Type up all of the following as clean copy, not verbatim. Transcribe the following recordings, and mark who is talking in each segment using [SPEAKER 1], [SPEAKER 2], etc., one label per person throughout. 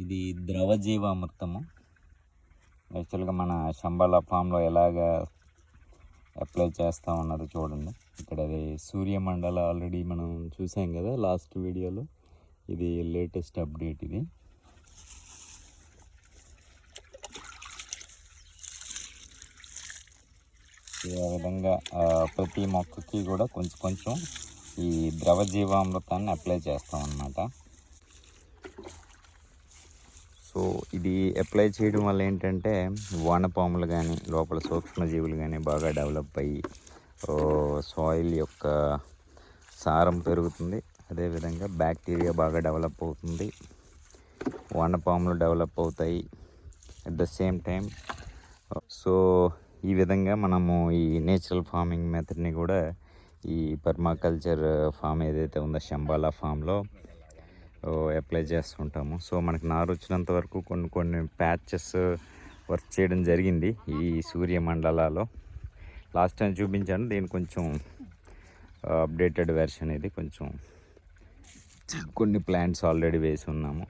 [SPEAKER 1] ఇది ద్రవజీవామృతము. యాక్చువల్గా మన శంబాలా ఫామ్లో ఎలాగ అప్లై చేస్తూ ఉన్నది చూడండి. ఇక్కడ అది సూర్యమండల ఆల్రెడీ మనం చూసాం కదా లాస్ట్ వీడియోలో. ఇది లేటెస్ట్ అప్డేట్. ఇది ఆ విధంగా ప్రతి మొక్కకి కూడా కొంచెం కొంచెం ఈ ద్రవజీవామృతాన్ని అప్లై చేస్తాం అన్నమాట. సో ఇది అప్లై చేయడం వల్ల ఏంటంటే వానపాములు కానీ లోపల సూక్ష్మజీవులు కానీ బాగా డెవలప్ అయ్యి సాయిల్ యొక్క సారం పెరుగుతుంది. అదేవిధంగా బ్యాక్టీరియా బాగా డెవలప్ అవుతుంది, వానపాములు డెవలప్ అవుతాయి at the same time. So ఈ విధంగా మనము ఈ నేచురల్ ఫార్మింగ్ మెథడ్ని కూడా ఈ పర్మాకల్చర్ ఫామ్ ఏదైతే ఉందో శంబాలా ఫామ్లో అప్లై చేస్తుంటాము. సో మనకి నారు వచ్చినంత వరకు కొన్ని ప్యాచెస్ వర్క్ చేయడం జరిగింది ఈ సూర్యమండలాలో. లాస్ట్ టైం చూపించాను, దీని కొంచెం అప్డేటెడ్ వెర్షన్. ఇది కొంచెం కొన్ని ప్లాంట్స్ ఆల్రెడీ వేసి ఉన్నాము.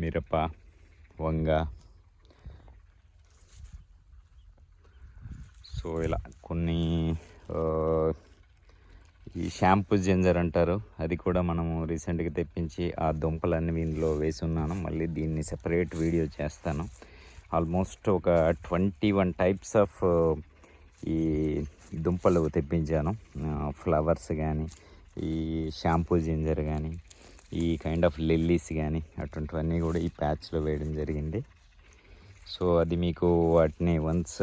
[SPEAKER 1] మిరప, వంగ, సో ఇలా కొన్ని ఈ షాంపూ జింజర్ అంటారు, అది కూడా మనము రీసెంట్గా తెప్పించి ఆ దుంపలన్నీ ఇందులో వేసి ఉన్నాను. మళ్ళీ దీన్ని సెపరేట్ వీడియో చేస్తాను. ఆల్మోస్ట్ ఒక 21 టైప్స్ ఆఫ్ ఈ దుంపలు తెప్పించాను. ఫ్లవర్స్ కానీ, ఈ షాంపూ జింజర్ కానీ, ఈ కైండ్ ఆఫ్ లిల్లీస్ కానీ అటువంటివన్నీ కూడా ఈ ప్యాచ్లో వేయడం జరిగింది. సో అది మీకు వాటిని వన్స్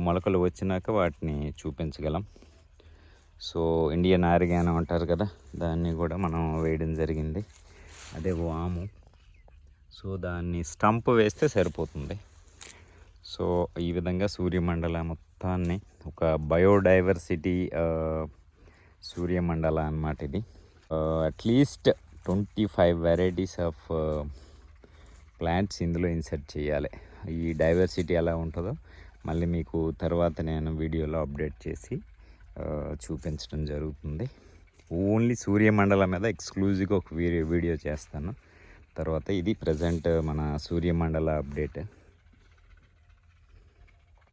[SPEAKER 1] మొలకలు వచ్చినాక వాటిని చూపించగలం. సో ఇండియన్ ఆరిగానో అంటారు కదా, దాన్ని కూడా మనం వేయడం జరిగింది. అదే వాము. సో దాన్ని స్టంప్ వేస్తే సరిపోతుంది. సో ఈ విధంగా సూర్యమండల మొత్తాన్ని ఒక బయోడైవర్సిటీ సూర్యమండల అన్నమాట ఇది. అట్లీస్ట్ 25 వెరైటీస్ ఆఫ్ ప్లాంట్స్ ఇందులో ఇన్సర్ట్ చేయాలి. ఈ డైవర్సిటీ ఎలా ఉంటుందో మళ్ళీ మీకు తర్వాత నేను వీడియోలో అప్డేట్ చేసి చూపించడం జరుగుతుంది. ఓన్లీ సూర్యమండలం మీద ఎక్స్క్లూజివ్గా ఒక వీడియో చేస్తాను తర్వాత. ఇది ప్రజెంట్ మన సూర్యమండల అప్డేట్.